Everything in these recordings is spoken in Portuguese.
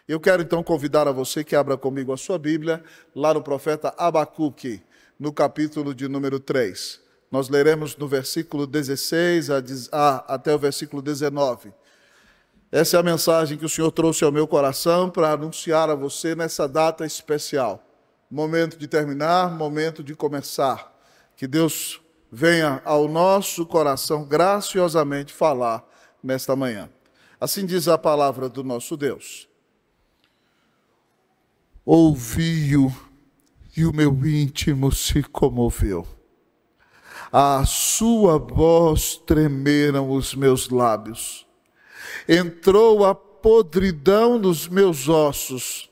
Eu quero então convidar a você que abra comigo a sua Bíblia, lá no profeta Abacuque, no capítulo de número 3. Nós leremos no versículo 16 até o versículo 19. Essa é a mensagem que o Senhor trouxe ao meu coração para anunciar a você nessa data especial. Momento de terminar, momento de começar. Que Deus venha ao nosso coração graciosamente falar nesta manhã. Assim diz a palavra do nosso Deus. Ouvi-o e o meu íntimo se comoveu. À sua voz tremeram os meus lábios. Entrou a podridão nos meus ossos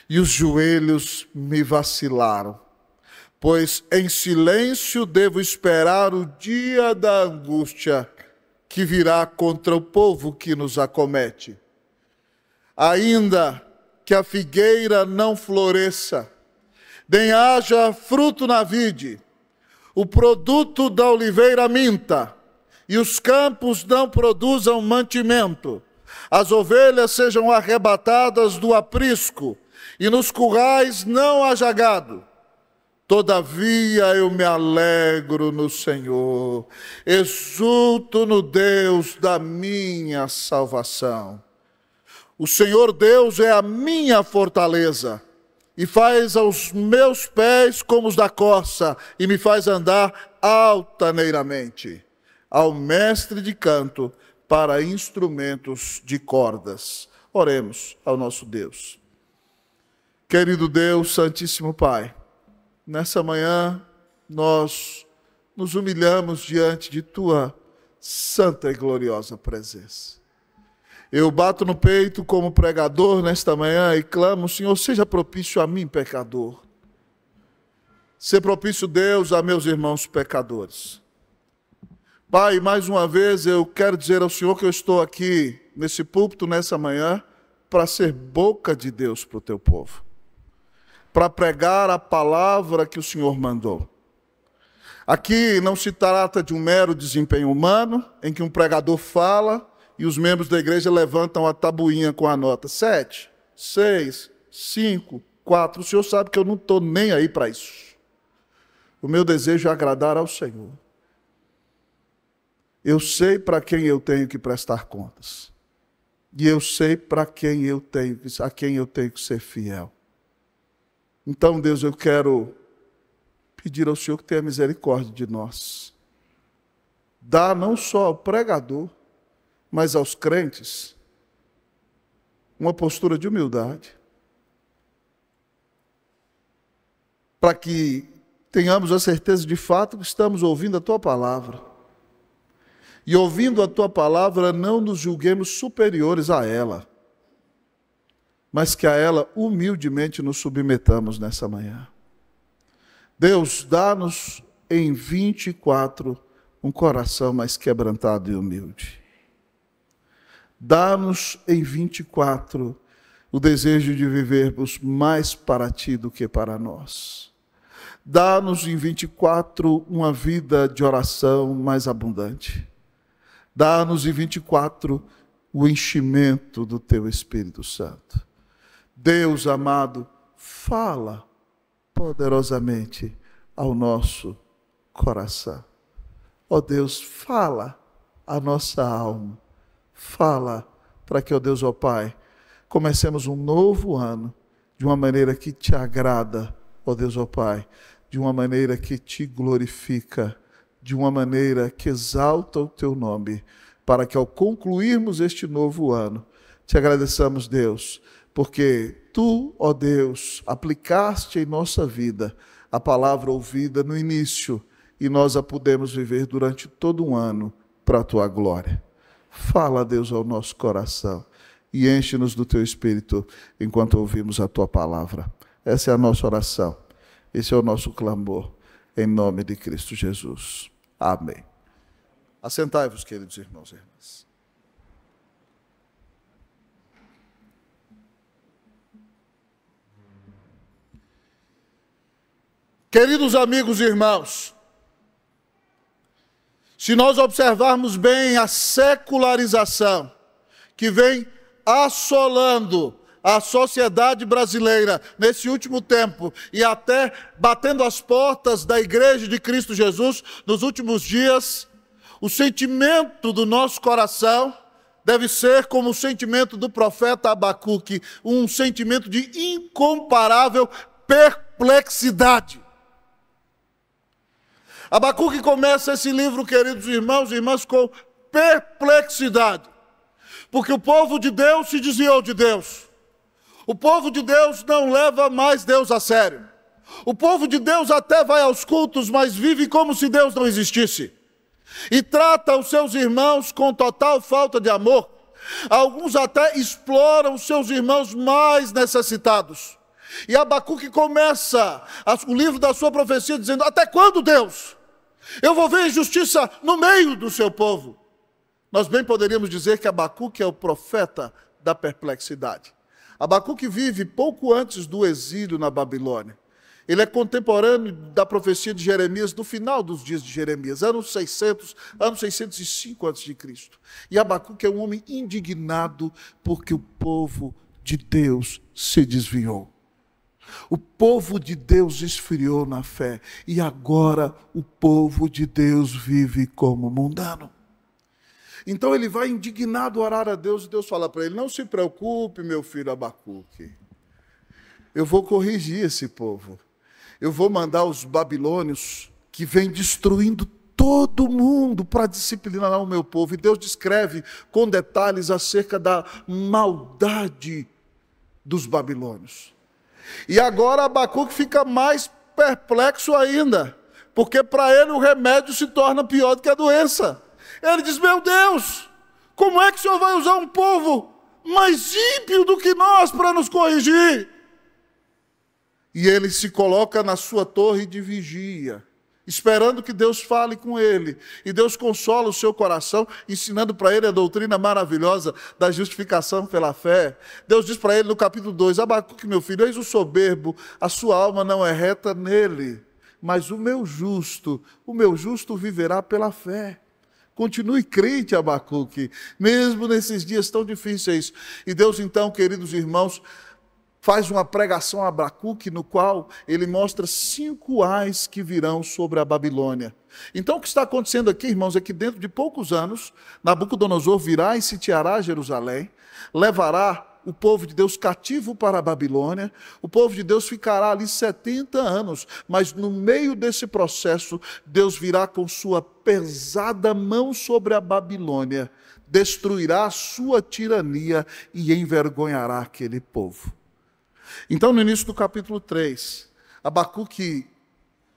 e os joelhos me vacilaram. Pois em silêncio devo esperar o dia da angústia que virá contra o povo que nos acomete. Ainda que a figueira não floresça, nem haja fruto na vide, o produto da oliveira minta, e os campos não produzam mantimento, as ovelhas sejam arrebatadas do aprisco, e nos currais não haja gado. Todavia eu me alegro no Senhor, exulto no Deus da minha salvação. O Senhor Deus é a minha fortaleza, e faz aos meus pés como os da corça, e me faz andar altaneiramente. Ao mestre de canto para instrumentos de cordas. Oremos ao nosso Deus. Querido Deus, Santíssimo Pai, nessa manhã nós nos humilhamos diante de Tua santa e gloriosa presença. Eu bato no peito como pregador nesta manhã e clamo, Senhor, seja propício a mim, pecador. Seja propício, Deus, a meus irmãos pecadores. Pai, mais uma vez eu quero dizer ao Senhor que eu estou aqui nesse púlpito nessa manhã para ser boca de Deus para o Teu povo. Para pregar a palavra que o Senhor mandou. Aqui não se trata de um mero desempenho humano, em que um pregador fala e os membros da igreja levantam a tabuinha com a nota 7, 6, 5, 4. O Senhor sabe que eu não estou nem aí para isso. O meu desejo é agradar ao Senhor. Eu sei para quem eu tenho que prestar contas. E eu sei a quem eu tenho que ser fiel. Então, Deus, eu quero pedir ao Senhor que tenha misericórdia de nós. Dá não só ao pregador, mas aos crentes, uma postura de humildade. Para que tenhamos a certeza de fato que estamos ouvindo a Tua palavra. E ouvindo a Tua palavra, não nos julguemos superiores a ela, mas que a ela humildemente nos submetamos nessa manhã. Deus, dá-nos em 24 um coração mais quebrantado e humilde. Dá-nos em 24 o desejo de vivermos mais para Ti do que para nós. Dá-nos em 24 uma vida de oração mais abundante. Dá-nos em 24 o enchimento do Teu Espírito Santo. Deus amado, fala poderosamente ao nosso coração. Ó Deus, fala a nossa alma. Fala para que, ó Deus, ó Pai, comecemos um novo ano de uma maneira que Te agrada, ó Deus, ó Pai, de uma maneira que Te glorifica, de uma maneira que exalta o Teu nome, para que ao concluirmos este novo ano, Te agradeçamos, Deus, porque Tu, ó Deus, aplicaste em nossa vida a palavra ouvida no início e nós a pudemos viver durante todo um ano para a Tua glória. Fala, Deus, ao nosso coração e enche-nos do Teu Espírito enquanto ouvimos a Tua palavra. Essa é a nossa oração, esse é o nosso clamor, em nome de Cristo Jesus. Amém. Assentai-vos, queridos irmãos e irmãs. Queridos amigos e irmãos, se nós observarmos bem a secularização que vem assolando a sociedade brasileira nesse último tempo e até batendo as portas da Igreja de Cristo Jesus nos últimos dias, o sentimento do nosso coração deve ser como o sentimento do profeta Abacuque, um sentimento de incomparável perplexidade. Abacuque começa esse livro, queridos irmãos e irmãs, com perplexidade, porque o povo de Deus se desviou de Deus. O povo de Deus não leva mais Deus a sério. O povo de Deus até vai aos cultos, mas vive como se Deus não existisse. E trata os seus irmãos com total falta de amor. Alguns até exploram os seus irmãos mais necessitados. E Abacuque começa o livro da sua profecia dizendo: até quando, Deus? Eu vou ver injustiça no meio do seu povo. Nós bem poderíamos dizer que Abacuque é o profeta da perplexidade. Abacuque vive pouco antes do exílio na Babilônia. Ele é contemporâneo da profecia de Jeremias, do final dos dias de Jeremias, anos 605 a.C. E Abacuque é um homem indignado porque o povo de Deus se desviou. O povo de Deus esfriou na fé e agora o povo de Deus vive como mundano. Então ele vai indignado orar a Deus e Deus fala para ele: não se preocupe, meu filho Abacuque, eu vou corrigir esse povo. Eu vou mandar os babilônios que vêm destruindo todo mundo para disciplinar o meu povo. E Deus descreve com detalhes acerca da maldade dos babilônios. E agora Abacuque fica mais perplexo ainda, porque para ele o remédio se torna pior do que a doença. Ele diz: meu Deus, como é que o Senhor vai usar um povo mais ímpio do que nós para nos corrigir? E ele se coloca na sua torre de vigia, esperando que Deus fale com ele. E Deus consola o seu coração, ensinando para ele a doutrina maravilhosa da justificação pela fé. Deus diz para ele no capítulo 2, Abacuque, meu filho, eis o soberbo, a sua alma não é reta nele, mas o meu justo viverá pela fé. Continue crente, Abacuque, mesmo nesses dias tão difíceis. E Deus então, queridos irmãos, faz uma pregação a Abacuque, no qual ele mostra 5 ais que virão sobre a Babilônia. Então o que está acontecendo aqui, irmãos, é que dentro de poucos anos, Nabucodonosor virá e sitiará Jerusalém, levará o povo de Deus cativo para a Babilônia. O povo de Deus ficará ali 70 anos, mas no meio desse processo, Deus virá com sua pesada mão sobre a Babilônia, destruirá a sua tirania e envergonhará aquele povo. Então, no início do capítulo 3, Abacuque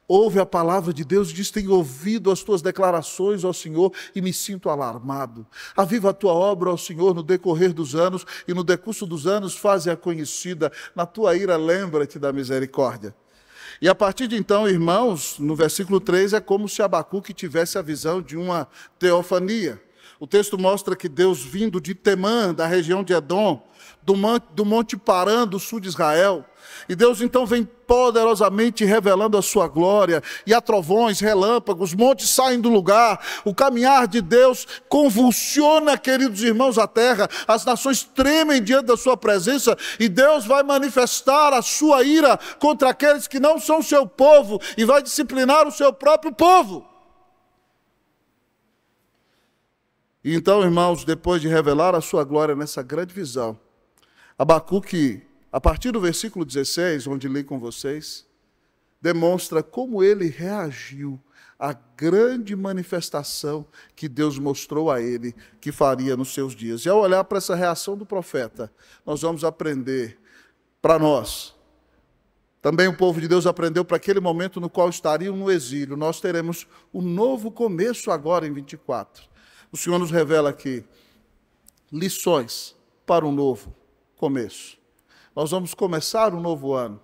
ouve a palavra de Deus e diz: tenho ouvido as tuas declarações, ó Senhor, e me sinto alarmado. Aviva a tua obra, ó Senhor, no decorrer dos anos, e no decurso dos anos faze-a conhecida. Na tua ira lembra-te da misericórdia. E a partir de então, irmãos, no versículo 3, é como se Abacuque tivesse a visão de uma teofania. O texto mostra que Deus, vindo de Temã, da região de Edom, do Monte Parã, do sul de Israel, e Deus então vem poderosamente revelando a sua glória, e há trovões, relâmpagos, montes saem do lugar, o caminhar de Deus convulsiona, queridos irmãos, a terra, as nações tremem diante da sua presença, e Deus vai manifestar a sua ira contra aqueles que não são seu povo, e vai disciplinar o seu próprio povo. E então, irmãos, depois de revelar a sua glória nessa grande visão, Abacuque, a partir do versículo 16, onde li com vocês, demonstra como ele reagiu à grande manifestação que Deus mostrou a ele que faria nos seus dias. E ao olhar para essa reação do profeta, nós vamos aprender para nós. Também o povo de Deus aprendeu para aquele momento no qual estariam no exílio. Nós teremos um novo começo agora em 24. O Senhor nos revela aqui lições para um novo começo. Nós vamos começar um novo ano.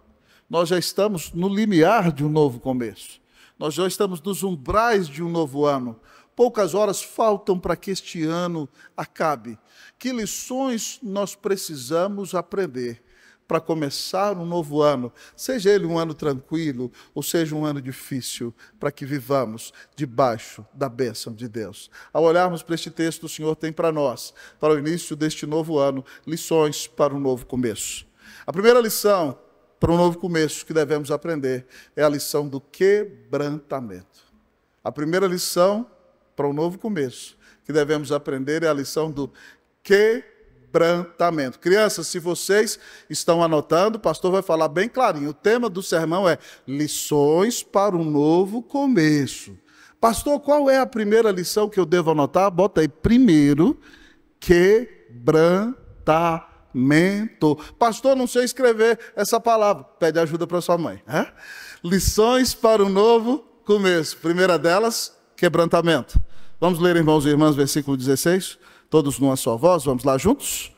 Nós já estamos no limiar de um novo começo. Nós já estamos nos umbrais de um novo ano. Poucas horas faltam para que este ano acabe. Que lições nós precisamos aprender para começar um novo ano, seja ele um ano tranquilo ou seja um ano difícil, para que vivamos debaixo da bênção de Deus. Ao olharmos para este texto, o Senhor tem para nós, para o início deste novo ano, lições para um novo começo. A primeira lição para um novo começo que devemos aprender é a lição do quebrantamento. A primeira lição para um novo começo que devemos aprender é a lição do quebrantamento. Crianças, se vocês estão anotando, o pastor vai falar bem clarinho. O tema do sermão é lições para um novo começo. Pastor, qual é a primeira lição que eu devo anotar? Bota aí, primeiro, quebrantamento. Pastor, não sei escrever essa palavra. Pede ajuda para sua mãe. Lições para um novo começo. Primeira delas, quebrantamento. Vamos ler, irmãos e irmãs, versículo 16. Todos numa só voz, vamos lá juntos?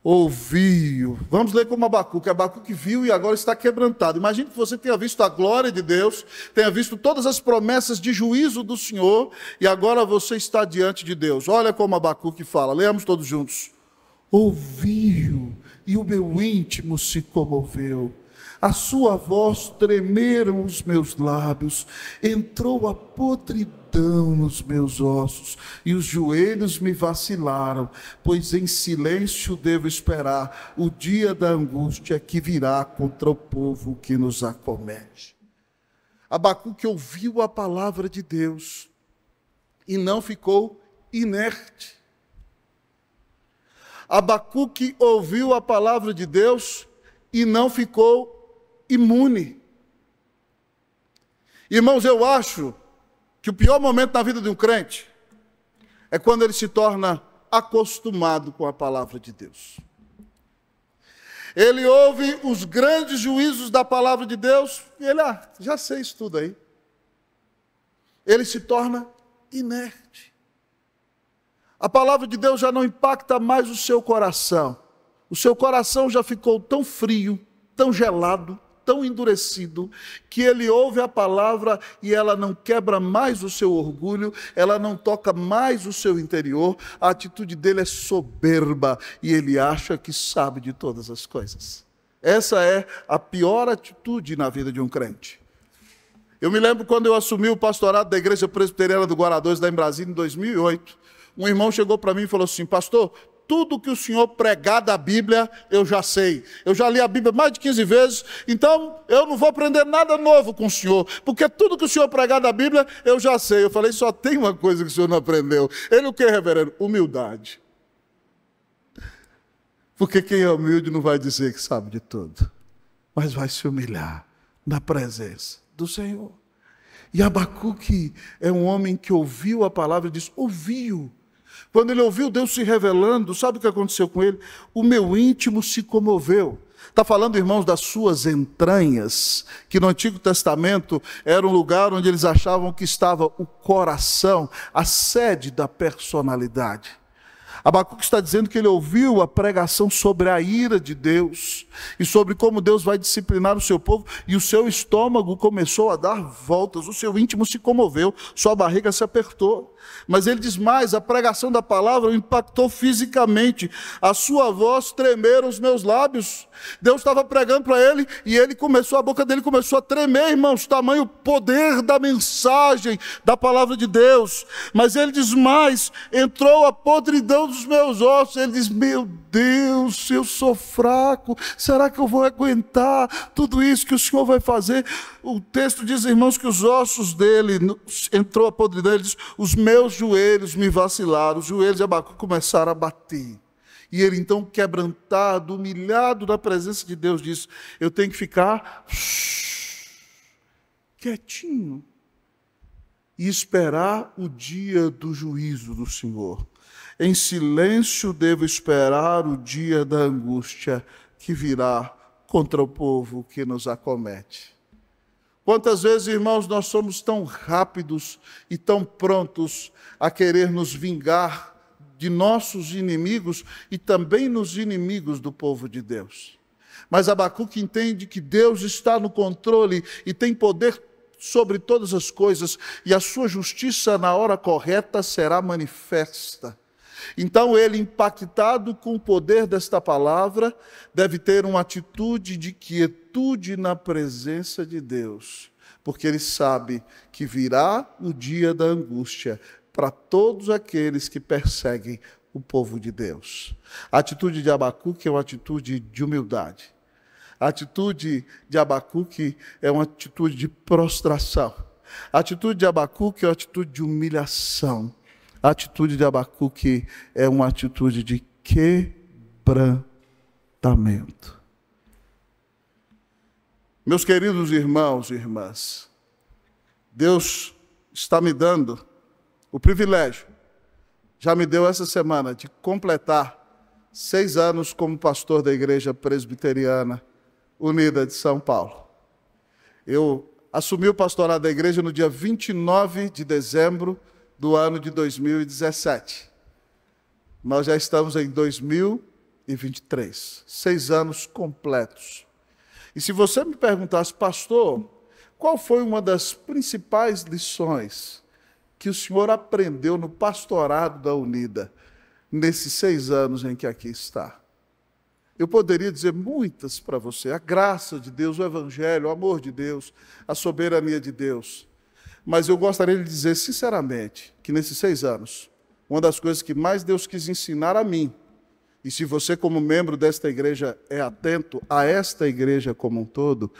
Ouviu. Vamos ler como Abacuque. Abacuque viu e agora está quebrantado. Imagine que você tenha visto a glória de Deus, tenha visto todas as promessas de juízo do Senhor, e agora você está diante de Deus. Olha como Abacuque fala, leamos todos juntos. Ouviu, e o meu íntimo se comoveu. A sua voz tremeram os meus lábios, entrou a podridão nos meus ossos, e os joelhos me vacilaram, pois em silêncio devo esperar o dia da angústia que virá contra o povo que nos acomete. Abacuque ouviu a palavra de Deus e não ficou inerte. Abacuque ouviu a palavra de Deus e não ficou imune. Irmãos, eu acho que o pior momento na vida de um crente é quando ele se torna acostumado com a palavra de Deus. Ele ouve os grandes juízos da palavra de Deus e ele, já sei isso tudo aí. Ele se torna inerte. A palavra de Deus já não impacta mais o seu coração. O seu coração já ficou tão frio, tão gelado, tão endurecido, que ele ouve a palavra e ela não quebra mais o seu orgulho, ela não toca mais o seu interior, a atitude dele é soberba e ele acha que sabe de todas as coisas. Essa é a pior atitude na vida de um crente. Eu me lembro quando eu assumi o pastorado da Igreja Presbiteriana do Guará 2, lá em Brasília, em 2008, um irmão chegou para mim e falou assim, pastor, tudo que o senhor pregar da Bíblia, eu já sei. Eu já li a Bíblia mais de 15 vezes, então eu não vou aprender nada novo com o senhor, porque tudo que o senhor pregar da Bíblia, eu já sei. Eu falei, só tem uma coisa que o senhor não aprendeu. Ele o que, reverendo? Humildade. Porque quem é humilde não vai dizer que sabe de tudo, mas vai se humilhar na presença do Senhor. E Abacuque é um homem que ouviu a palavra e disse, ouviu. Quando ele ouviu Deus se revelando, sabe o que aconteceu com ele? O meu íntimo se comoveu. Está falando, irmãos, das suas entranhas, que no Antigo Testamento era um lugar onde eles achavam que estava o coração, a sede da personalidade. Abacuque está dizendo que ele ouviu a pregação sobre a ira de Deus e sobre como Deus vai disciplinar o seu povo, e o seu estômago começou a dar voltas, o seu íntimo se comoveu, sua barriga se apertou. Mas ele diz mais, a pregação da palavra o impactou fisicamente, a sua voz tremeram os meus lábios. Deus estava pregando para ele e a boca dele começou a tremer, irmãos, tamanho poder da mensagem da palavra de Deus. Mas ele diz mais, entrou a podridão dos meus ossos. Ele diz, meu Deus, eu sou fraco, será que eu vou aguentar tudo isso que o Senhor vai fazer? O texto diz, irmãos, que os ossos dele, entrou a podridão, ele diz, os meus joelhos me vacilaram, os joelhos de Abacuque começaram a bater. E ele então, quebrantado, humilhado na presença de Deus, diz, eu tenho que ficar quietinho e esperar o dia do juízo do Senhor. Em silêncio devo esperar o dia da angústia que virá contra o povo que nos acomete. Quantas vezes, irmãos, nós somos tão rápidos e tão prontos a querer nos vingar de nossos inimigos e também nos inimigos do povo de Deus. Mas Abacuque entende que Deus está no controle e tem poder sobre todas as coisas, e a sua justiça na hora correta será manifesta. Então ele, impactado com o poder desta palavra, deve ter uma atitude de quietude na presença de Deus, porque ele sabe que virá o dia da angústia para todos aqueles que perseguem o povo de Deus. A atitude de Abacuque é uma atitude de humildade. A atitude de Abacuque é uma atitude de prostração. A atitude de Abacuque é uma atitude de humilhação. A atitude de Abacuque é uma atitude de quebrantamento. Meus queridos irmãos e irmãs, Deus está me dando o privilégio, já me deu essa semana, de completar 6 anos como pastor da Igreja Presbiteriana Unida de São Paulo. Eu assumi o pastorado da igreja no dia 29 de dezembro do ano de 2017. Nós já estamos em 2023, 6 anos completos. E se você me perguntasse, pastor, qual foi uma das principais lições que o senhor aprendeu no pastorado da Unida, nesses 6 anos em que aqui está? Eu poderia dizer muitas para você, a graça de Deus, o Evangelho, o amor de Deus, a soberania de Deus. Mas eu gostaria de dizer sinceramente que nesses 6 anos, uma das coisas que mais Deus quis ensinar a mim, e se você como membro desta igreja é atento a esta igreja como um todo,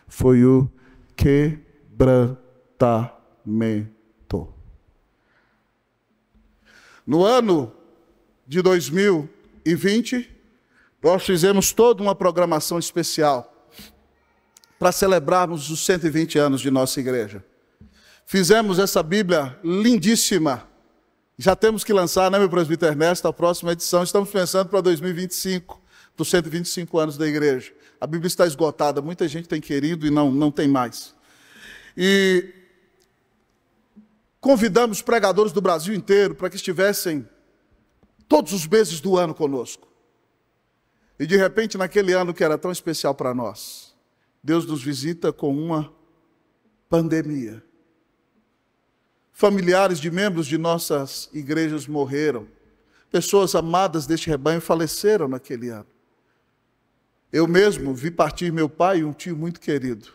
foi o quebrantamento. No ano de 2020, nós fizemos toda uma programação especial para celebrarmos os 120 anos de nossa igreja. Fizemos essa Bíblia lindíssima. Já temos que lançar, né, meu presbítero Ernesto, a próxima edição. Estamos pensando para 2025, para os 125 anos da igreja. A Bíblia está esgotada, muita gente tem querido e não tem mais. E convidamos pregadores do Brasil inteiro para que estivessem todos os meses do ano conosco. E de repente, naquele ano que era tão especial para nós, Deus nos visita com uma pandemia. Familiares de membros de nossas igrejas morreram. Pessoas amadas deste rebanho faleceram naquele ano. Eu mesmo vi partir meu pai e um tio muito querido.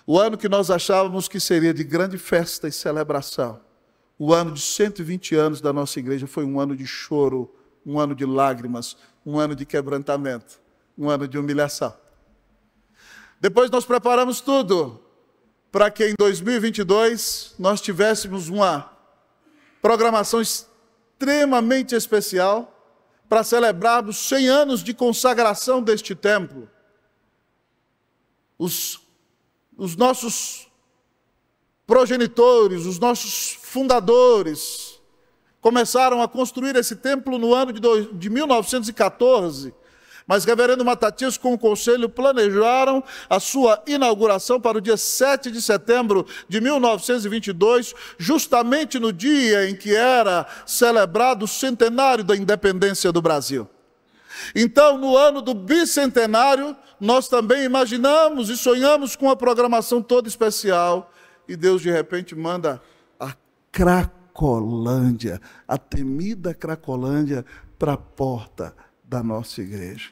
O ano que nós achávamos que seria de grande festa e celebração, o ano de 120 anos da nossa igreja, foi um ano de choro, um ano de lágrimas, um ano de quebrantamento, um ano de humilhação. Depois nós preparamos tudo para que em 2022 nós tivéssemos uma programação extremamente especial para celebrarmos 100 anos de consagração deste templo. Os nossos progenitores, os nossos fundadores, começaram a construir esse templo no ano de 1914, mas reverendo Matatias com o conselho planejaram a sua inauguração para o dia 7 de setembro de 1922, justamente no dia em que era celebrado o centenário da independência do Brasil. Então, no ano do bicentenário, nós também imaginamos e sonhamos com uma programação toda especial, e Deus de repente manda a Cracolândia, a temida Cracolândia, para a porta da nossa igreja.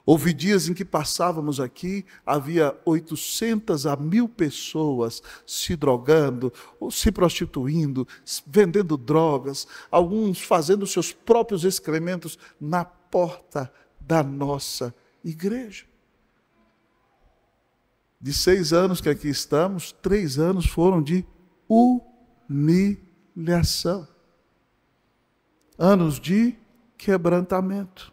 Houve dias em que passávamos aqui, havia 800 a 1000 pessoas se drogando, ou se prostituindo, vendendo drogas, alguns fazendo seus próprios excrementos na porta da nossa igreja. De 6 anos que aqui estamos, 3 anos foram de humilhação. Anos de quebrantamento.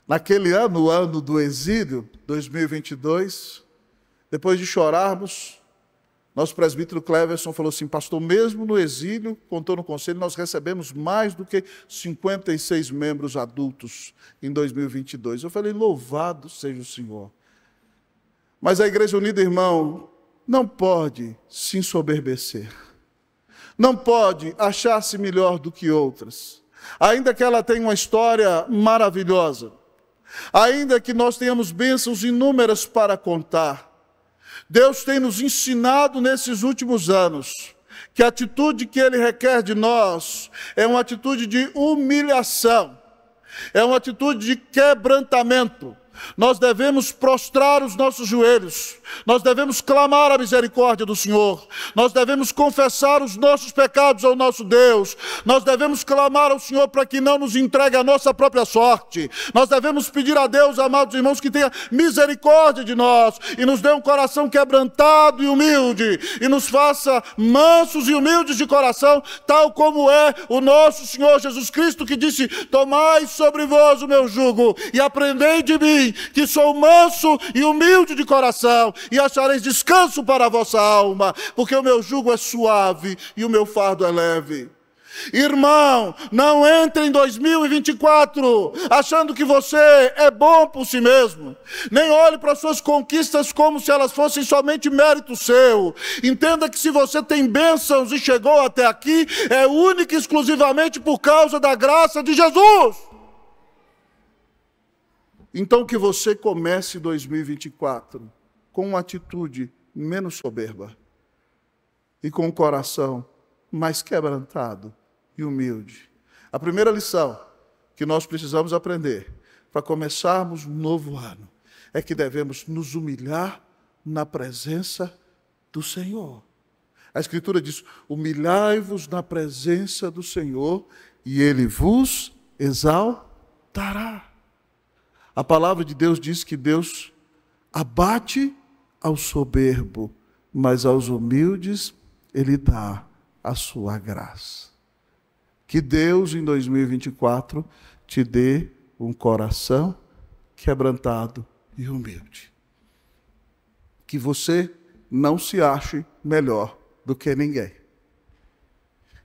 Naquele ano, o ano do exílio, 2022, depois de chorarmos, nosso presbítero Cleverson falou assim: pastor, mesmo no exílio, contou no conselho, nós recebemos mais do que 56 membros adultos em 2022. Eu falei: louvado seja o Senhor. Mas a Igreja Unida, irmão, não pode se ensoberbecer. Não pode achar-se melhor do que outras. Ainda que ela tenha uma história maravilhosa, ainda que nós tenhamos bênçãos inúmeras para contar, Deus tem nos ensinado nesses últimos anos que a atitude que Ele requer de nós é uma atitude de humilhação, é uma atitude de quebrantamento. Nós devemos prostrar os nossos joelhos, nós devemos clamar a misericórdia do Senhor, nós devemos confessar os nossos pecados ao nosso Deus, nós devemos clamar ao Senhor para que não nos entregue a nossa própria sorte, nós devemos pedir a Deus, amados irmãos, que tenha misericórdia de nós e nos dê um coração quebrantado e humilde, e nos faça mansos e humildes de coração, tal como é o nosso Senhor Jesus Cristo, que disse: tomai sobre vós o meu jugo e aprendei de mim, que sou manso e humilde de coração, e achareis descanso para a vossa alma, porque o meu jugo é suave e o meu fardo é leve. Irmão, não entre em 2024 achando que você é bom por si mesmo. Nem olhe para suas conquistas como se elas fossem somente mérito seu. Entenda que se você tem bênçãos e chegou até aqui, é única e exclusivamente por causa da graça de Jesus. Então que você comece 2024 com uma atitude menos soberba e com um coração mais quebrantado e humilde. A primeira lição que nós precisamos aprender para começarmos um novo ano é que devemos nos humilhar na presença do Senhor. A Escritura diz: humilhai-vos na presença do Senhor e Ele vos exaltará. A palavra de Deus diz que Deus abate ao soberbo, mas aos humildes Ele dá a sua graça. Que Deus em 2024 te dê um coração quebrantado e humilde. Que você não se ache melhor do que ninguém.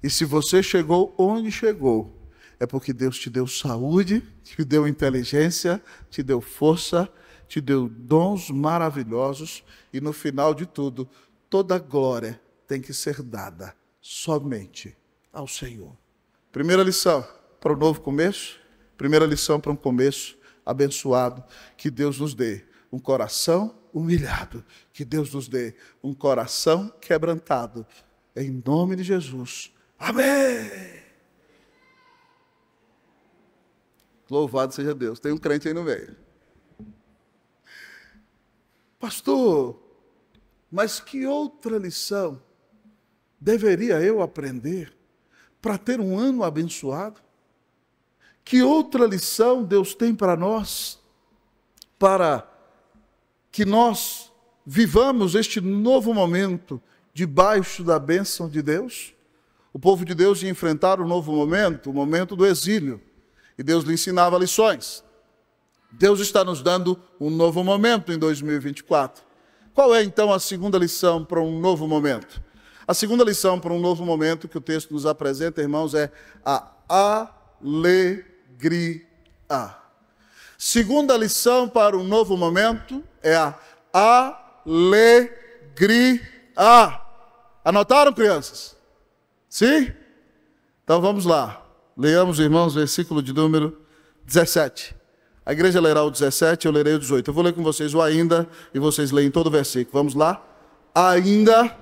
E se você chegou onde chegou, é porque Deus te deu saúde, te deu inteligência, te deu força, te deu dons maravilhosos, e no final de tudo, toda glória tem que ser dada somente ao Senhor. Primeira lição para o novo começo, primeira lição para um começo abençoado: que Deus nos dê um coração humilhado, que Deus nos dê um coração quebrantado, em nome de Jesus. Amém! Louvado seja Deus. Tem um crente aí no meio. Pastor, mas que outra lição deveria eu aprender para ter um ano abençoado? Que outra lição Deus tem para nós, para que nós vivamos este novo momento debaixo da bênção de Deus? O povo de Deus ia enfrentar um novo momento, o momento do exílio. E Deus lhe ensinava lições. Deus está nos dando um novo momento em 2024. Qual é então a segunda lição para um novo momento? A segunda lição para um novo momento que o texto nos apresenta, irmãos, é a alegria. Segunda lição para um novo momento é a alegria. Anotaram, crianças? Sim? Então vamos lá. Leamos, irmãos, versículo de número 17. A igreja lerá o 17, eu lerei o 18. Eu vou ler com vocês o ainda, e vocês leem todo o versículo. Vamos lá? Ainda.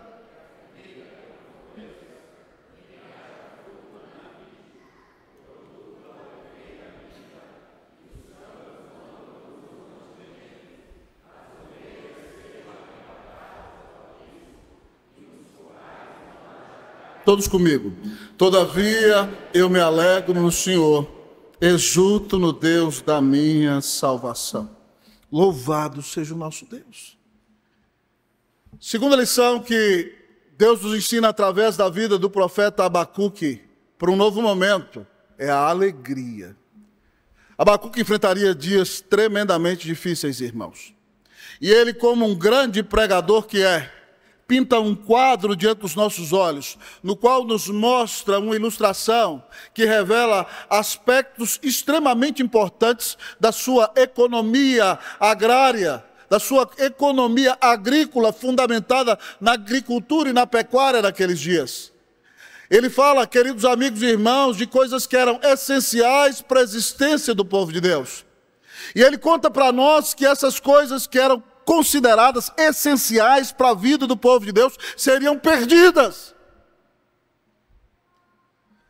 Todos comigo. Todavia eu me alegro no Senhor, exulto no Deus da minha salvação. Louvado seja o nosso Deus. Segunda lição que Deus nos ensina através da vida do profeta Abacuque para um novo momento é a alegria. Abacuque enfrentaria dias tremendamente difíceis, irmãos. E ele, como um grande pregador que é, pinta um quadro diante dos nossos olhos, no qual nos mostra uma ilustração que revela aspectos extremamente importantes da sua economia agrária, da sua economia agrícola fundamentada na agricultura e na pecuária daqueles dias. Ele fala, queridos amigos e irmãos, de coisas que eram essenciais para a existência do povo de Deus. E ele conta para nós que essas coisas que eram consideradas essenciais para a vida do povo de Deus seriam perdidas.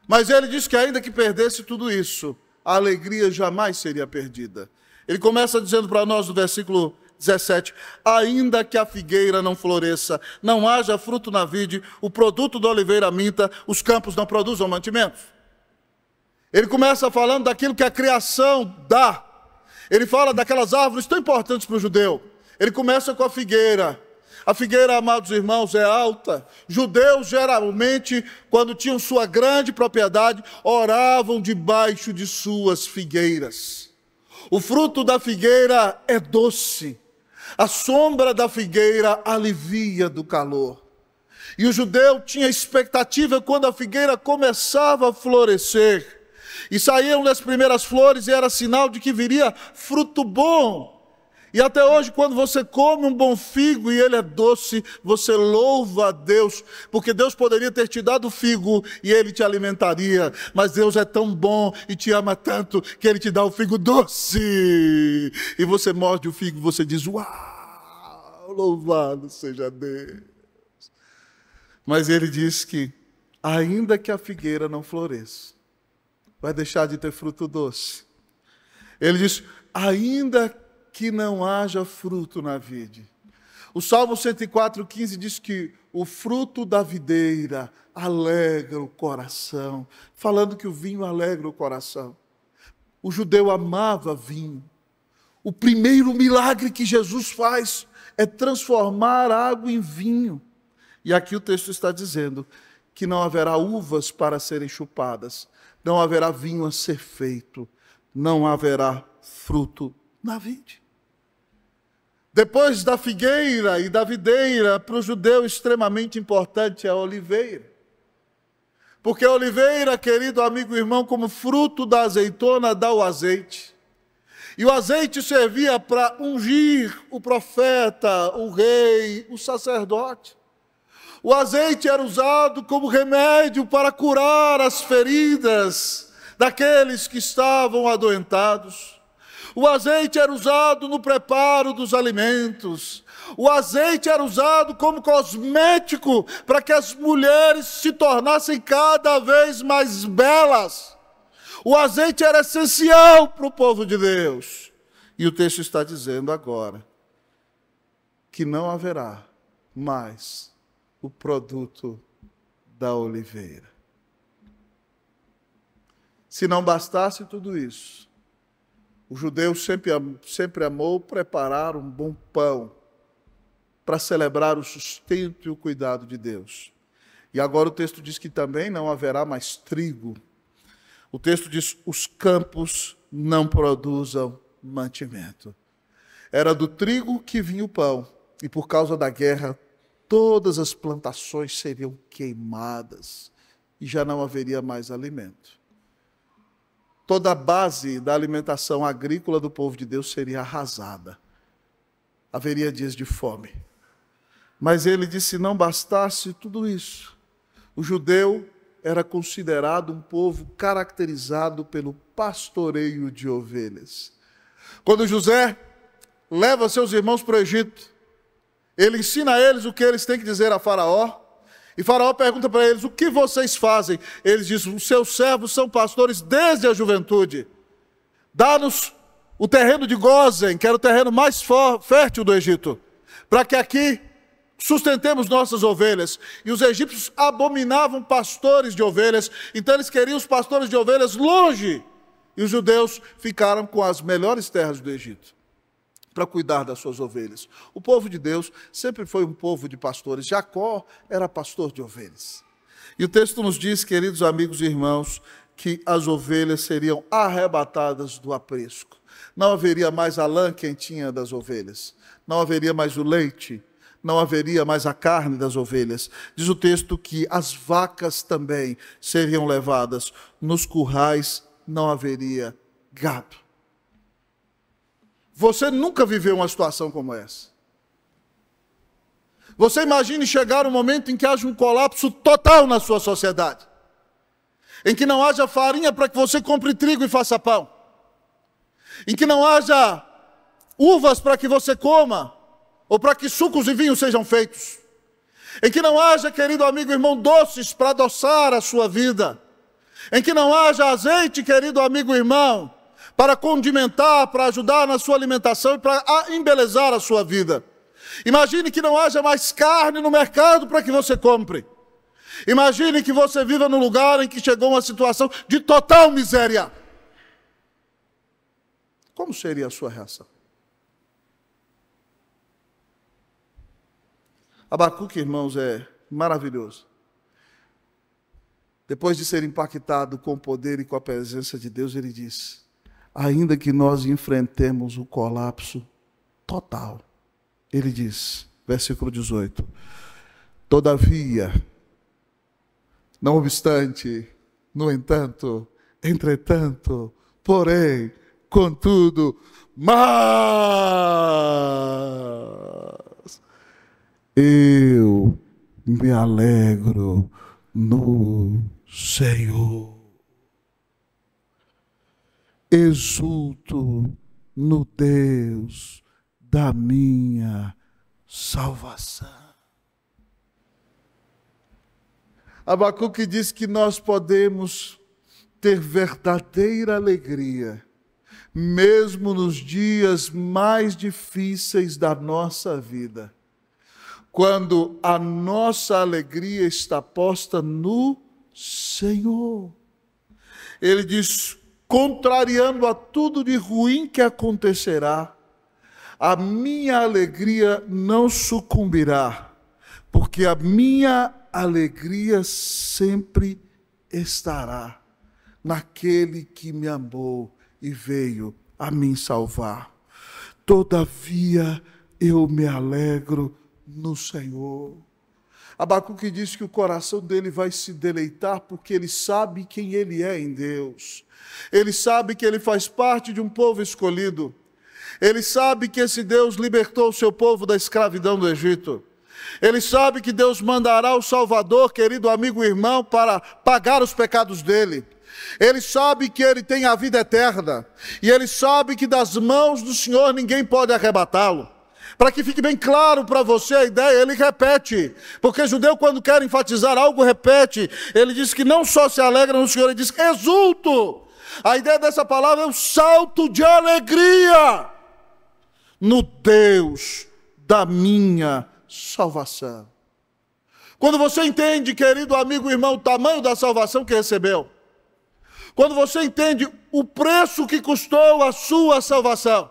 Mas ele diz que ainda que perdesse tudo isso, a alegria jamais seria perdida. Ele começa dizendo para nós no versículo 17, ainda que a figueira não floresça, não haja fruto na vide, o produto da oliveira minta, os campos não produzam mantimentos. Ele começa falando daquilo que a criação dá. Ele fala daquelas árvores tão importantes para o judeu. Ele começa com a figueira. A figueira, amados irmãos, é alta. Judeus, geralmente, quando tinham sua grande propriedade, oravam debaixo de suas figueiras. O fruto da figueira é doce. A sombra da figueira alivia do calor. E o judeu tinha expectativa quando a figueira começava a florescer. E saíam as primeiras flores e era sinal de que viria fruto bom. E até hoje, quando você come um bom figo e ele é doce, você louva a Deus, porque Deus poderia ter te dado figo e ele te alimentaria, mas Deus é tão bom e te ama tanto que ele te dá o figo doce. E você morde o figo e você diz, uau, louvado seja Deus. Mas ele diz que, ainda que a figueira não floresça, vai deixar de ter fruto doce. Ele diz, ainda que não haja fruto na vide. O Salmo 104:15 diz que o fruto da videira alegra o coração, falando que o vinho alegra o coração. O judeu amava vinho. O primeiro milagre que Jesus faz é transformar água em vinho. E aqui o texto está dizendo que não haverá uvas para serem chupadas, não haverá vinho a ser feito, não haverá fruto na vide. Depois da figueira e da videira, para o judeu extremamente importante é a oliveira. Porque a oliveira, querido amigo e irmão, como fruto da azeitona, dá o azeite. E o azeite servia para ungir o profeta, o rei, o sacerdote. O azeite era usado como remédio para curar as feridas daqueles que estavam adoentados. O azeite era usado no preparo dos alimentos. O azeite era usado como cosmético para que as mulheres se tornassem cada vez mais belas. O azeite era essencial para o povo de Deus. E o texto está dizendo agora que não haverá mais o produto da oliveira. Se não bastasse tudo isso, o judeu sempre amou preparar um bom pão para celebrar o sustento e o cuidado de Deus. E agora o texto diz que também não haverá mais trigo. O texto diz, os campos não produzam mantimento. Era do trigo que vinha o pão, e por causa da guerra, todas as plantações seriam queimadas, e já não haveria mais alimento. Toda a base da alimentação agrícola do povo de Deus seria arrasada. Haveria dias de fome. Mas ele disse, não bastasse tudo isso. O judeu era considerado um povo caracterizado pelo pastoreio de ovelhas. Quando José leva seus irmãos para o Egito, ele ensina a eles o que eles têm que dizer a Faraó. E Faraó pergunta para eles, o que vocês fazem? Eles dizem, os seus servos são pastores desde a juventude. Dá-nos o terreno de Gósen, que era o terreno mais fértil do Egito, para que aqui sustentemos nossas ovelhas. E os egípcios abominavam pastores de ovelhas, então eles queriam os pastores de ovelhas longe. E os judeus ficaram com as melhores terras do Egito para cuidar das suas ovelhas. O povo de Deus sempre foi um povo de pastores. Jacó era pastor de ovelhas. E o texto nos diz, queridos amigos e irmãos, que as ovelhas seriam arrebatadas do aprisco. Não haveria mais a lã quentinha das ovelhas. Não haveria mais o leite. Não haveria mais a carne das ovelhas. Diz o texto que as vacas também seriam levadas. Nos currais não haveria gado. Você nunca viveu uma situação como essa. Você imagine chegar um momento em que haja um colapso total na sua sociedade. Em que não haja farinha para que você compre trigo e faça pão. Em que não haja uvas para que você coma, ou para que sucos e vinhos sejam feitos. Em que não haja, querido amigo e irmão, doces para adoçar a sua vida. em que não haja azeite, querido amigo e irmão, para condimentar, para ajudar na sua alimentação e para embelezar a sua vida. Imagine que não haja mais carne no mercado para que você compre. Imagine que você viva num lugar em que chegou uma situação de total miséria. Como seria a sua reação? Abacuque, irmãos, é maravilhoso. Depois de ser impactado com o poder e com a presença de Deus, ele diz: ainda que nós enfrentemos o colapso total, ele diz, versículo 18, todavia, não obstante, no entanto, entretanto, porém, contudo, mas eu me alegro no Senhor. Exulto no Deus da minha salvação. Abacuque diz que nós podemos ter verdadeira alegria, mesmo nos dias mais difíceis da nossa vida, quando a nossa alegria está posta no Senhor. Ele diz, contrariando a tudo de ruim que acontecerá, a minha alegria não sucumbirá, porque a minha alegria sempre estará naquele que me amou e veio a mim salvar. Todavia eu me alegro no Senhor. Abacuque diz que o coração dele vai se deleitar porque ele sabe quem ele é em Deus. Ele sabe que ele faz parte de um povo escolhido. Ele sabe que esse Deus libertou o seu povo da escravidão do Egito. Ele sabe que Deus mandará o Salvador, querido amigo e irmão, para pagar os pecados dele. Ele sabe que ele tem a vida eterna. E ele sabe que das mãos do Senhor ninguém pode arrebatá-lo. Para que fique bem claro para você a ideia, ele repete. Porque judeu, quando quer enfatizar algo, repete. Ele diz que não só se alegra no Senhor, ele diz exulto. A ideia dessa palavra é um salto de alegria no Deus da minha salvação. Quando você entende, querido amigo e irmão, o tamanho da salvação que recebeu, quando você entende o preço que custou a sua salvação,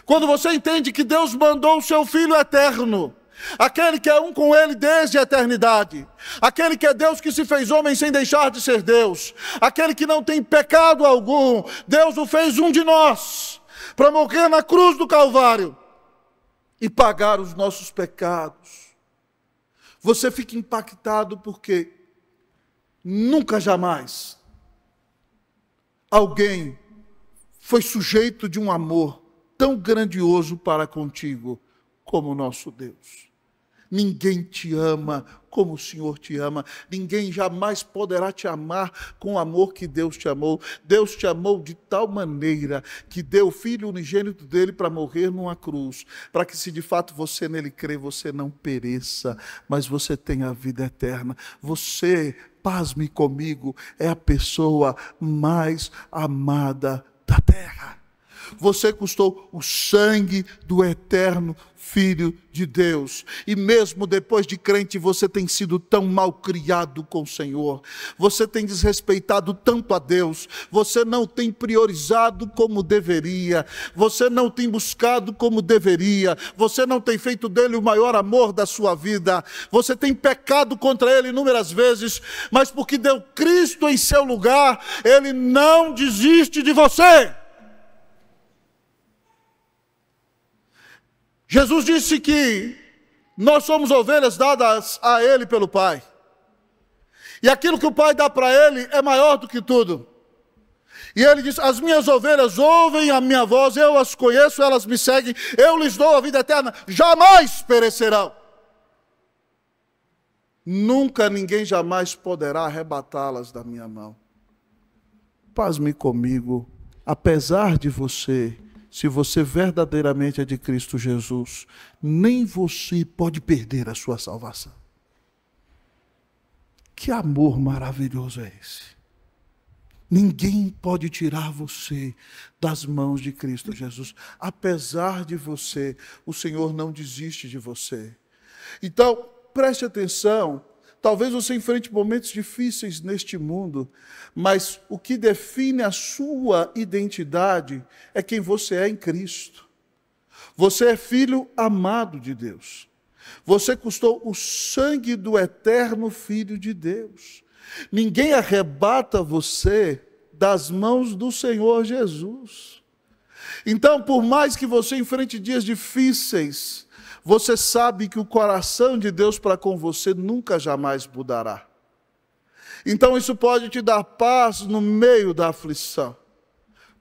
quando você entende que Deus mandou o seu Filho eterno, aquele que é um com Ele desde a eternidade, aquele que é Deus que se fez homem sem deixar de ser Deus, aquele que não tem pecado algum, Deus o fez um de nós, para morrer na cruz do Calvário e pagar os nossos pecados. Você fica impactado porque nunca jamais alguém foi sujeito de um amor tão grandioso para contigo como o nosso Deus. Ninguém te ama como o Senhor te ama. Ninguém jamais poderá te amar com o amor que Deus te amou. Deus te amou de tal maneira que deu o Filho unigênito dele para morrer numa cruz, para que se de fato você nele crê, você não pereça, mas você tenha a vida eterna. Você, pasme comigo, é a pessoa mais amada da terra. Você custou o sangue do eterno Filho de Deus. E mesmo depois de crente, você tem sido tão mal criado com o Senhor. Você tem desrespeitado tanto a Deus. Você não tem priorizado como deveria. Você não tem buscado como deveria. Você não tem feito dele o maior amor da sua vida. Você tem pecado contra ele inúmeras vezes. Mas porque deu Cristo em seu lugar, ele não desiste de você. Jesus disse que nós somos ovelhas dadas a Ele pelo Pai. E aquilo que o Pai dá para Ele é maior do que tudo. E Ele diz, as minhas ovelhas ouvem a minha voz, eu as conheço, elas me seguem, eu lhes dou a vida eterna, jamais perecerão. Nunca ninguém jamais poderá arrebatá-las da minha mão. Pasme comigo, apesar de você, se você verdadeiramente é de Cristo Jesus, nem você pode perder a sua salvação. Que amor maravilhoso é esse? Ninguém pode tirar você das mãos de Cristo Jesus. Apesar de você, o Senhor não desiste de você. Então, preste atenção. Talvez você enfrente momentos difíceis neste mundo, mas o que define a sua identidade é quem você é em Cristo. Você é filho amado de Deus. Você custou o sangue do eterno Filho de Deus. Ninguém arrebata você das mãos do Senhor Jesus. Então, por mais que você enfrente dias difíceis, você sabe que o coração de Deus para com você nunca jamais mudará. Então, isso pode te dar paz no meio da aflição.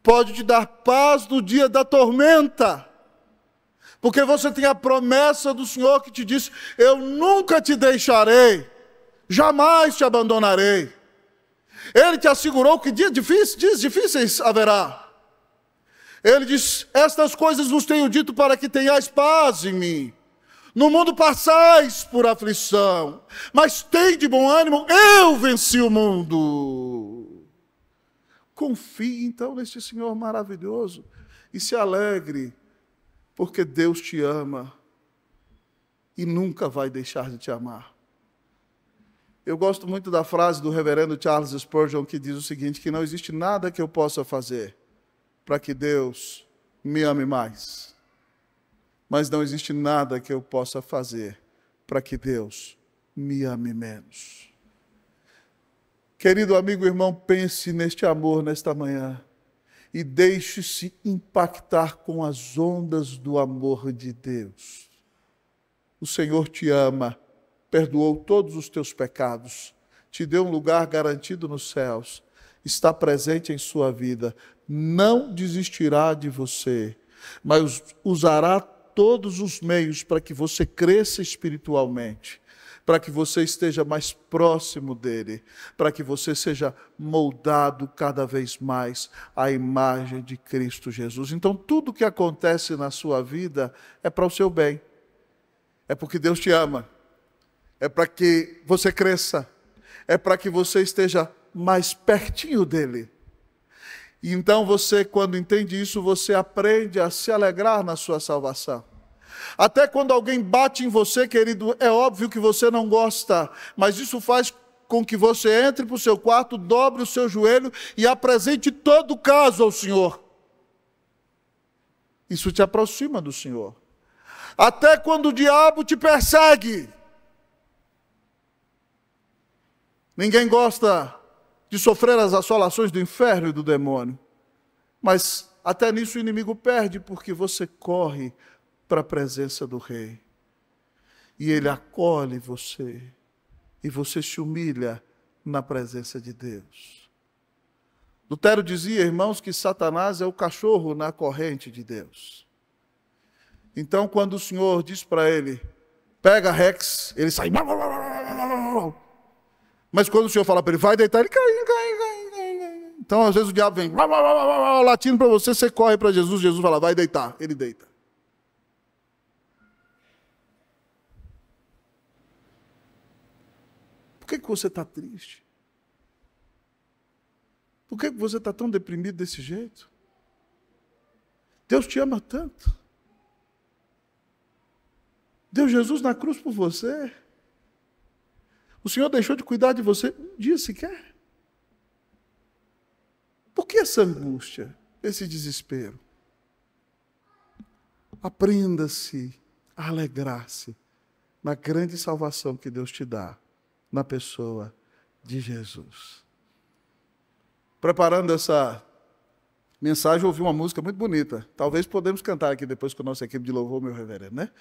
Pode te dar paz no dia da tormenta. Porque você tem a promessa do Senhor que te diz: eu nunca te deixarei, jamais te abandonarei. Ele te assegurou que dias difíceis haverá. Ele diz: estas coisas vos tenho dito para que tenhais paz em mim. No mundo passais por aflição, mas tende bom ânimo, eu venci o mundo. Confie então neste Senhor maravilhoso e se alegre, porque Deus te ama e nunca vai deixar de te amar. Eu gosto muito da frase do reverendo Charles Spurgeon, que diz o seguinte, que não existe nada que eu possa fazer para que Deus me ame mais. Mas não existe nada que eu possa fazer para que Deus me ame menos. Querido amigo e irmão, pense neste amor nesta manhã. E deixe-se impactar com as ondas do amor de Deus. O Senhor te ama, perdoou todos os teus pecados, te deu um lugar garantido nos céus, está presente em sua vida, não desistirá de você, mas usará todos os meios para que você cresça espiritualmente, para que você esteja mais próximo dele, para que você seja moldado cada vez mais à imagem de Cristo Jesus. Então, tudo que acontece na sua vida é para o seu bem. É porque Deus te ama. É para que você cresça. É para que você esteja mais pertinho dele. E então você, quando entende isso, você aprende a se alegrar na sua salvação. Até quando alguém bate em você, querido, é óbvio que você não gosta, mas isso faz com que você entre para o seu quarto, dobre o seu joelho e apresente todo o caso ao Senhor. Isso te aproxima do Senhor. Até quando o diabo te persegue. Ninguém gosta de sofrer as assolações do inferno e do demônio, mas até nisso o inimigo perde, porque você corre para a presença do Rei. E ele acolhe você. E você se humilha na presença de Deus. Lutero dizia, irmãos, que Satanás é o cachorro na corrente de Deus. Então, quando o Senhor diz para ele, pega Rex, ele sai. Mas quando o Senhor fala para ele, vai deitar, ele cai. Então, às vezes o diabo vem latindo para você, você corre para Jesus, Jesus fala, vai deitar, ele deita. Por que você está triste? Por que você está tão deprimido desse jeito? Deus te ama tanto. Deu Jesus na cruz por você. O Senhor deixou de cuidar de você um dia sequer. Por que essa angústia, esse desespero? Aprenda-se a alegrar-se na grande salvação que Deus te dá na pessoa de Jesus. Preparando essa mensagem, eu ouvi uma música muito bonita. Talvez podemos cantar aqui depois com a nossa equipe de louvor, meu reverendo, né?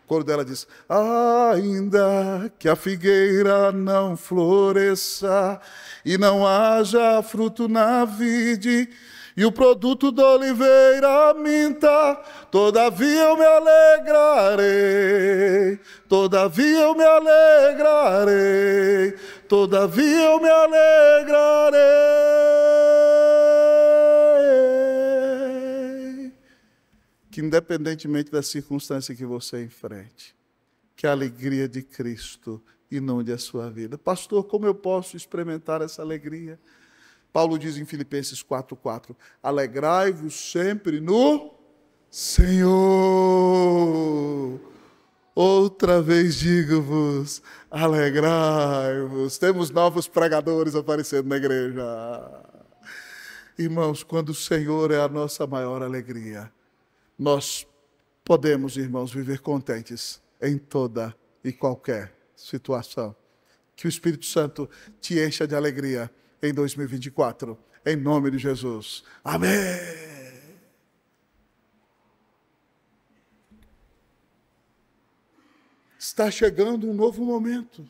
O coro dela diz, ainda que a figueira não floresça e não haja fruto na vide, e o produto da oliveira minta, todavia eu me alegrarei, todavia eu me alegrarei, todavia eu me alegrarei. Que independentemente da circunstância que você enfrente, que a alegria de Cristo inunde a sua vida. Pastor, como eu posso experimentar essa alegria? Paulo diz em Filipenses 4:4, alegrai-vos sempre no Senhor. Outra vez digo-vos, alegrai-vos. Temos novos pregadores aparecendo na igreja. Irmãos, quando o Senhor é a nossa maior alegria, nós podemos, irmãos, viver contentes em toda e qualquer situação. Que o Espírito Santo te encha de alegria em 2024, em nome de Jesus. Amém! Está chegando um novo momento.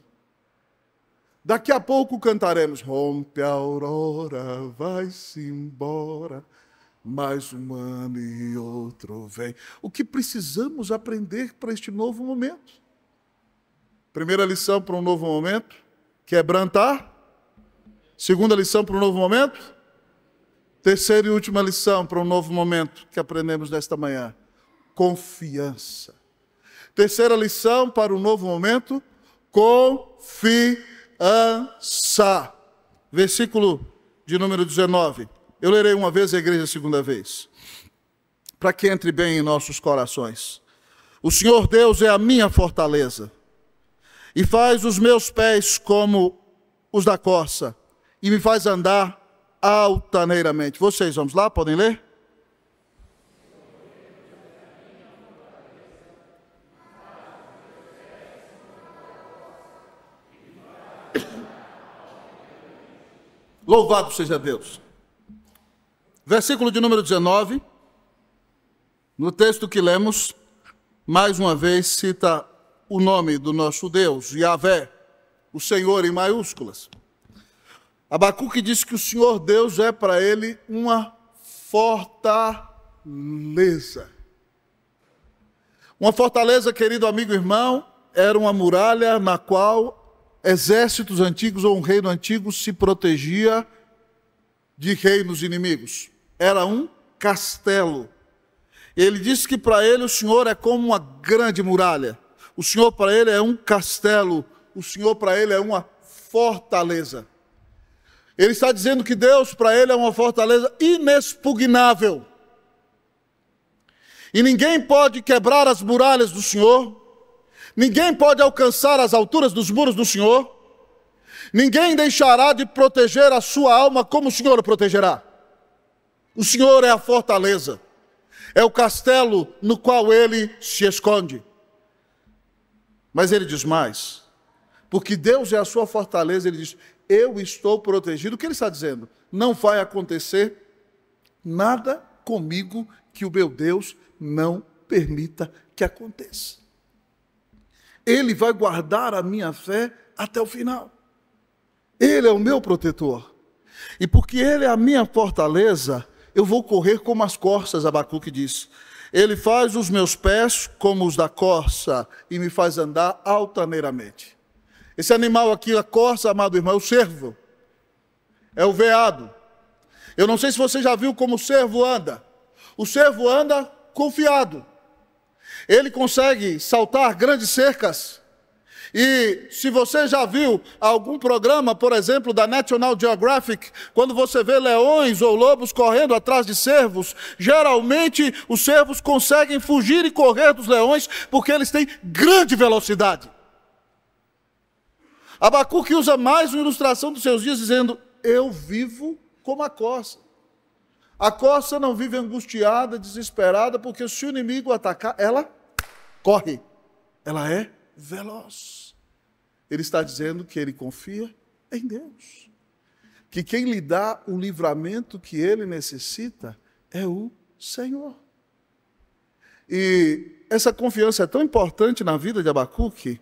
Daqui a pouco cantaremos, rompe a aurora, vai-se embora, mais um ano e outro vem. O que precisamos aprender para este novo momento? Primeira lição para um novo momento, quebrantar. Segunda lição para um novo momento. Terceira e última lição para um novo momento que aprendemos nesta manhã, confiança. Terceira lição para um novo momento, confiança. Versículo de número 19. Eu lerei uma vez e a igreja a segunda vez, para que entre bem em nossos corações. O Senhor Deus é a minha fortaleza, e faz os meus pés como os da corça, e me faz andar altaneiramente. Vocês, vamos lá, podem ler? Louvado seja Deus. Versículo de número 19, no texto que lemos, mais uma vez cita o nome do nosso Deus, Yahvé, o Senhor em maiúsculas. Abacuque diz que o Senhor Deus é para ele uma fortaleza. Uma fortaleza, querido amigo e irmão, era uma muralha na qual exércitos antigos ou um reino antigo se protegia de reinos inimigos. Era um castelo. Ele disse que para ele o Senhor é como uma grande muralha. O Senhor para ele é um castelo. O Senhor para ele é uma fortaleza. Ele está dizendo que Deus para ele é uma fortaleza inexpugnável. E ninguém pode quebrar as muralhas do Senhor. Ninguém pode alcançar as alturas dos muros do Senhor. Ninguém deixará de proteger a sua alma como o Senhor o protegerá. O Senhor é a fortaleza. É o castelo no qual ele se esconde. Mas ele diz mais. Porque Deus é a sua fortaleza, ele diz, eu estou protegido. O que ele está dizendo? Não vai acontecer nada comigo que o meu Deus não permita que aconteça. Ele vai guardar a minha fé até o final. Ele é o meu protetor. E porque ele é a minha fortaleza, eu vou correr como as corças, Abacuque diz. Ele faz os meus pés como os da corça e me faz andar altaneiramente. Esse animal aqui, a corça, amado irmão, é o cervo. É o veado. Eu não sei se você já viu como o cervo anda. O cervo anda confiado. Ele consegue saltar grandes cercas. E se você já viu algum programa, por exemplo, da National Geographic, quando você vê leões ou lobos correndo atrás de cervos, geralmente os cervos conseguem fugir e correr dos leões porque eles têm grande velocidade. Abacuque usa mais uma ilustração dos seus dias dizendo, eu vivo como a corça. A corça não vive angustiada, desesperada, porque se o inimigo atacar, ela corre. Ela é veloz. Ele está dizendo que ele confia em Deus. Que quem lhe dá o livramento que ele necessita é o Senhor. E essa confiança é tão importante na vida de Abacuque,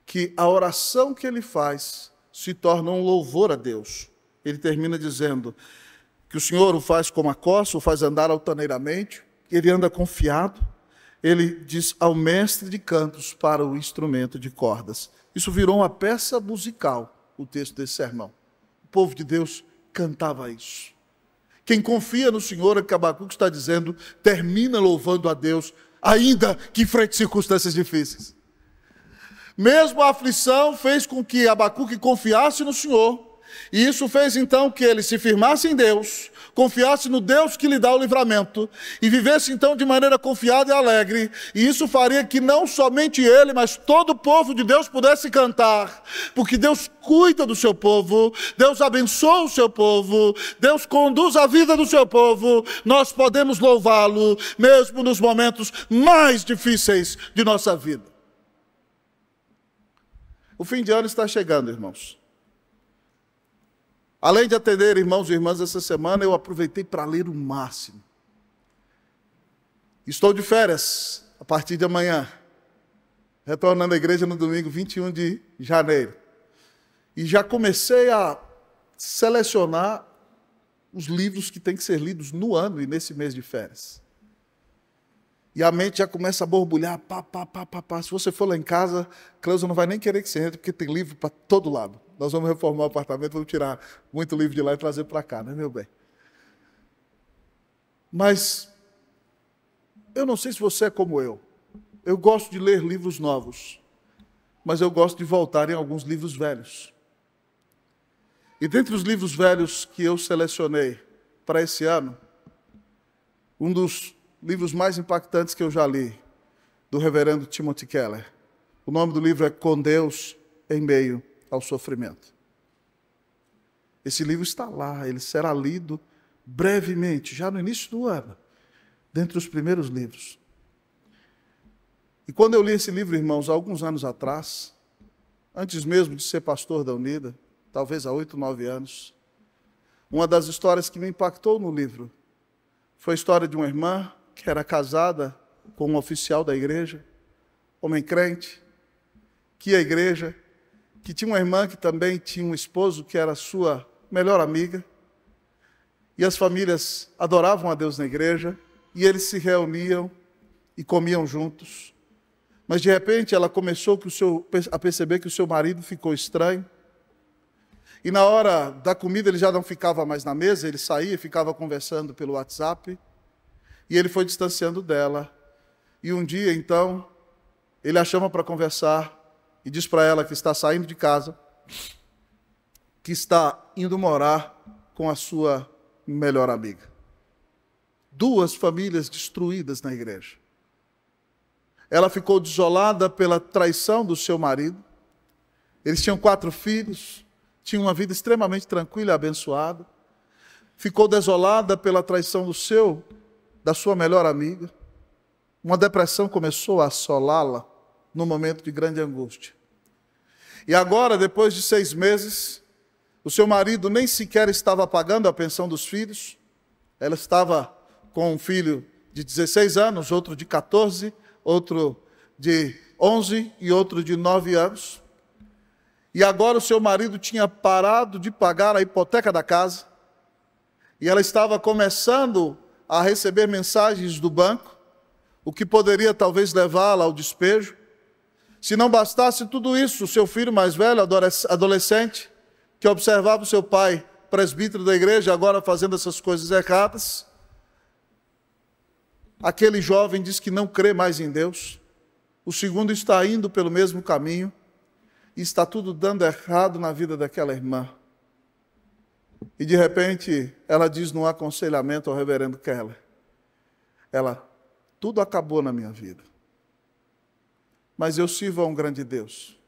que a oração que ele faz se torna um louvor a Deus. Ele termina dizendo que o Senhor o faz como a corça, o faz andar altaneiramente, ele anda confiado. Ele diz ao mestre de cantos para o instrumento de cordas. Isso virou uma peça musical, o texto desse sermão. O povo de Deus cantava isso. Quem confia no Senhor, é o que Abacuque está dizendo, termina louvando a Deus, ainda que enfrente circunstâncias difíceis. Mesmo a aflição fez com que Abacuque confiasse no Senhor, E isso fez então que ele se firmasse em Deus, confiasse no Deus que lhe dá o livramento, e vivesse então de maneira confiada e alegre. E isso faria que não somente ele, mas todo o povo de Deus pudesse cantar, porque Deus cuida do seu povo, Deus abençoa o seu povo, Deus conduz a vida do seu povo. Nós podemos louvá-lo, mesmo nos momentos mais difíceis de nossa vida. O fim de ano está chegando, irmãos. Além de atender irmãos e irmãs essa semana, eu aproveitei para ler o máximo. Estou de férias a partir de amanhã, retornando à igreja no domingo 21 de janeiro. E já comecei a selecionar os livros que têm que ser lidos no ano e nesse mês de férias. E a mente já começa a borbulhar, pá. Se você for lá em casa, Cleusa não vai nem querer que você entre, porque tem livro para todo lado. Nós vamos reformar o apartamento, vamos tirar muito livro de lá e trazer para cá, né, meu bem? Mas eu não sei se você é como eu. Eu gosto de ler livros novos, mas eu gosto de voltar em alguns livros velhos. E dentre os livros velhos que eu selecionei para esse ano, um dos livros mais impactantes que eu já li, do reverendo Timothy Keller. O nome do livro é Com Deus em Meio ao Sofrimento. Esse livro está lá, ele será lido brevemente, já no início do ano, dentre os primeiros livros. E quando eu li esse livro, irmãos, há alguns anos atrás, antes mesmo de ser pastor da Unida, talvez há 8, 9 anos, uma das histórias que me impactou no livro foi a história de uma irmã que era casada com um oficial da igreja, homem crente, que ia à igreja, que tinha uma irmã que também tinha um esposo que era sua melhor amiga, e as famílias adoravam a Deus na igreja, e eles se reuniam e comiam juntos. Mas de repente ela começou a perceber que o seu marido ficou estranho, e na hora da comida ele já não ficava mais na mesa, ele saía e ficava conversando pelo WhatsApp, e ele foi distanciando dela. E um dia, então, ele a chama para conversar e diz para ela que está saindo de casa, que está indo morar com a sua melhor amiga. 2 famílias destruídas na igreja. Ela ficou desolada pela traição do seu marido. Eles tinham 4 filhos, tinham uma vida extremamente tranquila e abençoada. Ficou desolada pela traição da sua melhor amiga. Uma depressão começou a assolá-la num momento de grande angústia. E agora, depois de 6 meses, o seu marido nem sequer estava pagando a pensão dos filhos. Ela estava com um filho de 16 anos, outro de 14, outro de 11 e outro de 9 anos. E agora o seu marido tinha parado de pagar a hipoteca da casa. E ela estava começando a receber mensagens do banco, o que poderia talvez levá-la ao despejo. Se não bastasse tudo isso, o seu filho mais velho, adolescente, que observava o seu pai, presbítero da igreja, agora fazendo essas coisas erradas, aquele jovem diz que não crê mais em Deus, o segundo está indo pelo mesmo caminho, e está tudo dando errado na vida daquela irmã. E de repente, ela diz num aconselhamento ao reverendo Keller, tudo acabou na minha vida, mas eu sirvo a um grande Deus,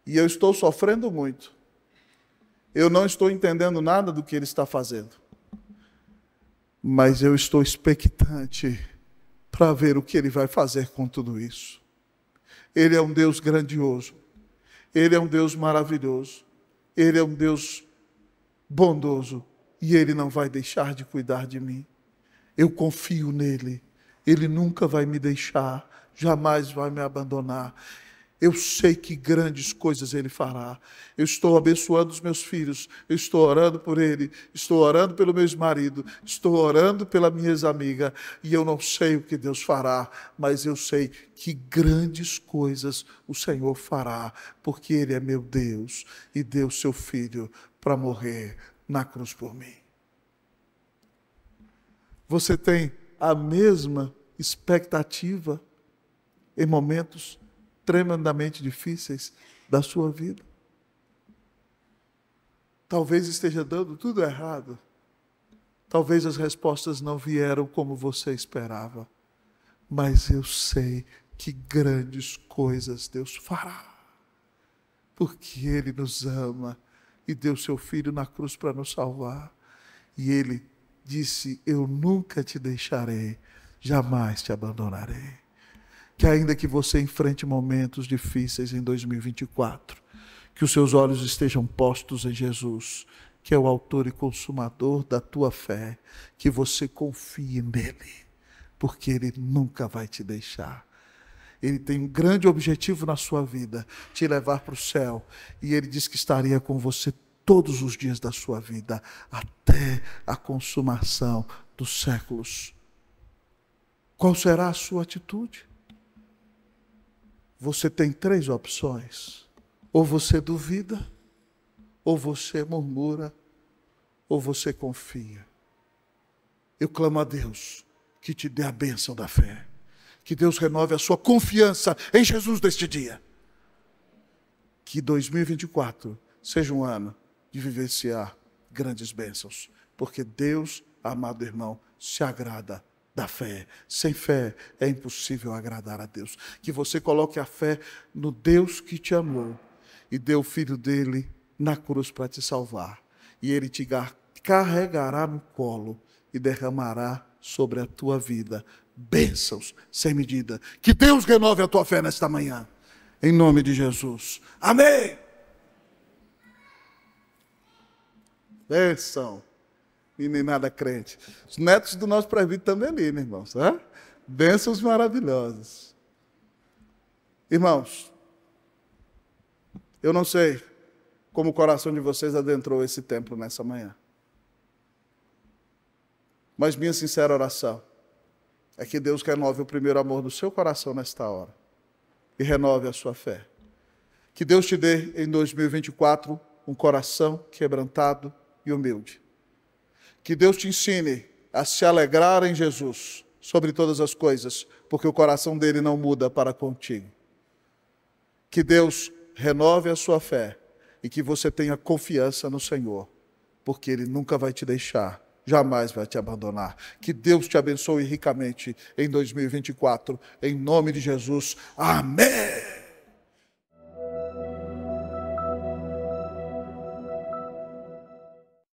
e eu estou sofrendo muito, eu não estou entendendo nada do que Ele está fazendo, mas eu estou expectante para ver o que Ele vai fazer com tudo isso. Ele é um Deus grandioso, Ele é um Deus maravilhoso, Ele é um Deus bondoso, e Ele não vai deixar de cuidar de mim. Eu confio nele, Ele nunca vai me deixar, jamais vai me abandonar. Eu sei que grandes coisas Ele fará. Eu estou abençoando os meus filhos, eu estou orando por ele, estou orando pelo meu ex-marido, estou orando pela minha ex-amiga, e eu não sei o que Deus fará, mas eu sei que grandes coisas o Senhor fará, porque Ele é meu Deus e deu seu Filho para morrer na cruz por mim. Você tem a mesma expectativa em momentos tremendamente difíceis da sua vida? Talvez esteja dando tudo errado. Talvez as respostas não vieram como você esperava. Mas eu sei que grandes coisas Deus fará. Porque Ele nos ama e deu seu Filho na cruz para nos salvar. E Ele disse: eu nunca te deixarei, jamais te abandonarei. Que ainda que você enfrente momentos difíceis em 2024, que os seus olhos estejam postos em Jesus, que é o autor e consumador da tua fé, que você confie nele, porque Ele nunca vai te deixar. Ele tem um grande objetivo na sua vida, te levar para o céu, e Ele diz que estaria com você todos os dias da sua vida, até a consumação dos séculos. Qual será a sua atitude? Você tem 3 opções. Ou você duvida, ou você murmura, ou você confia. Eu clamo a Deus que te dê a bênção da fé. Que Deus renove a sua confiança em Jesus neste dia. Que 2024 seja um ano de vivenciar grandes bênçãos. Porque Deus, amado irmão, se agrada da fé. Sem fé é impossível agradar a Deus. Que você coloque a fé no Deus que te amou e deu o Filho dele na cruz para te salvar. E Ele te carregará no colo e derramará sobre a tua vida bênçãos sem medida. Que Deus renove a tua fé nesta manhã. Em nome de Jesus. Amém. Bênção. Meninada crente. Os netos do nosso presbítero também ali, né, irmãos? Bênçãos maravilhosas. Irmãos, eu não sei como o coração de vocês adentrou esse templo nessa manhã. Mas minha sincera oração é que Deus renove o primeiro amor do seu coração nesta hora. E renove a sua fé. Que Deus te dê em 2024 um coração quebrantado e humilde. Que Deus te ensine a se alegrar em Jesus sobre todas as coisas, porque o coração dele não muda para contigo. Que Deus renove a sua fé e que você tenha confiança no Senhor, porque Ele nunca vai te deixar, jamais vai te abandonar. Que Deus te abençoe ricamente em 2024, em nome de Jesus. Amém!